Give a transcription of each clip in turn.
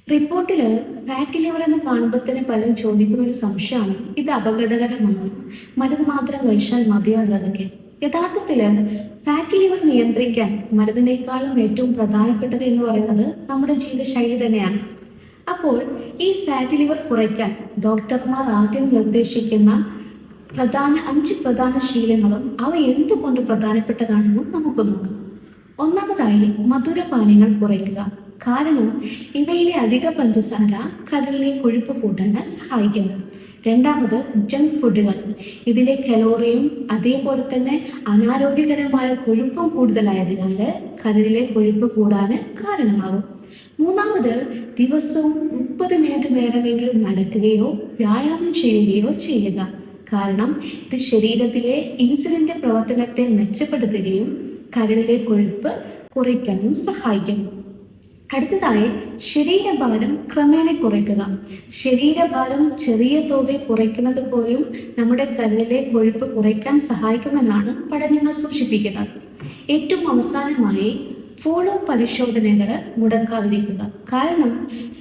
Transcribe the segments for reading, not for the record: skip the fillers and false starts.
റിപ്പോർട്ടിൽ fatty liver എന്ന് കാണുമ്പോൾ തന്നെ പലരും ചോദിക്കുന്ന ഒരു സംശയമാണ്, ഇത് അപകടകരമാണ്, മരുന്ന് മാത്രം കഴിച്ചാൽ മതിയാകുന്നതൊക്കെ. യഥാർത്ഥത്തിൽ ഫാറ്റി ലിവർ നിയന്ത്രിക്കാൻ മരുന്നിനേക്കാളും ഏറ്റവും പ്രധാനപ്പെട്ടത് എന്ന് പറയുന്നത് നമ്മുടെ ജീവിതശൈലി തന്നെയാണ്. അപ്പോൾ ഈ ഫാറ്റി ലിവർ കുറയ്ക്കാൻ ഡോക്ടർമാർ ആദ്യം നിർദ്ദേശിക്കുന്ന അഞ്ച് പ്രധാന ശീലങ്ങളും അവ എന്തുകൊണ്ട് പ്രധാനപ്പെട്ടതാണെന്നും നമുക്ക് നോക്കാം. ഒന്നാമതായി മധുരപാനീയങ്ങൾ കുറയ്ക്കുക. കാരണം ഇവയിലെ അധിക പഞ്ചസാര കരളിലെ കൊഴുപ്പ് കൂട്ടാൻ സഹായിക്കുന്നു. രണ്ടാമത് ജങ്ക് ഫുഡുകൾ. ഇതിലെ കലോറിയും അതേപോലെ തന്നെ അനാരോഗ്യകരമായ കൊഴുപ്പും കൂടുതലായതിനാൽ കരളിലെ കൊഴുപ്പ് കൂടാൻ കാരണമാകും. മൂന്നാമത് ദിവസവും 30 മിനിറ്റ് നേരമെങ്കിലും നടക്കുകയോ വ്യായാമം ചെയ്യുകയോ ചെയ്യുക. കാരണം ഇത് ശരീരത്തിലെ ഇൻസുലിന്റെ പ്രവർത്തനത്തെ മെച്ചപ്പെടുത്തുകയും കരളിലെ കൊഴുപ്പ് കുറയ്ക്കാനും സഹായിക്കുന്നു. അടുത്തതായി ശരീരഭാരം ക്രമേണ കുറയ്ക്കുക. ശരീരഭാരം ചെറിയ തോതിൽ കുറയ്ക്കുന്നത് പോലും നമ്മുടെ കരളിലെ കൊഴുപ്പ് കുറയ്ക്കാൻ സഹായിക്കുമെന്നാണ് പഠനങ്ങൾ സൂചിപ്പിക്കുന്നത്. ഏറ്റവും അവസാനമായി ഫോളോ പരിശോധനകൾ മുടക്കാതിരിക്കുക. കാരണം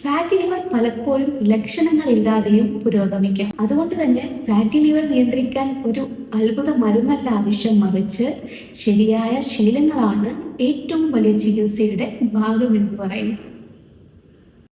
ഫാറ്റി ലിവർ പലപ്പോഴും ലക്ഷണങ്ങളില്ലാതെയും പുരോഗമിക്കാം. അതുകൊണ്ട് തന്നെ ഫാറ്റി ലിവർ നിയന്ത്രിക്കാൻ ഒരു അത്ഭുത മരുന്നല്ല ആവശ്യം, മറിച്ച് ശരിയായ ശീലങ്ങളാണ് ഏറ്റവും വലിയ ചികിത്സയുടെ ഭാഗമെന്ന് പറയുന്നത്.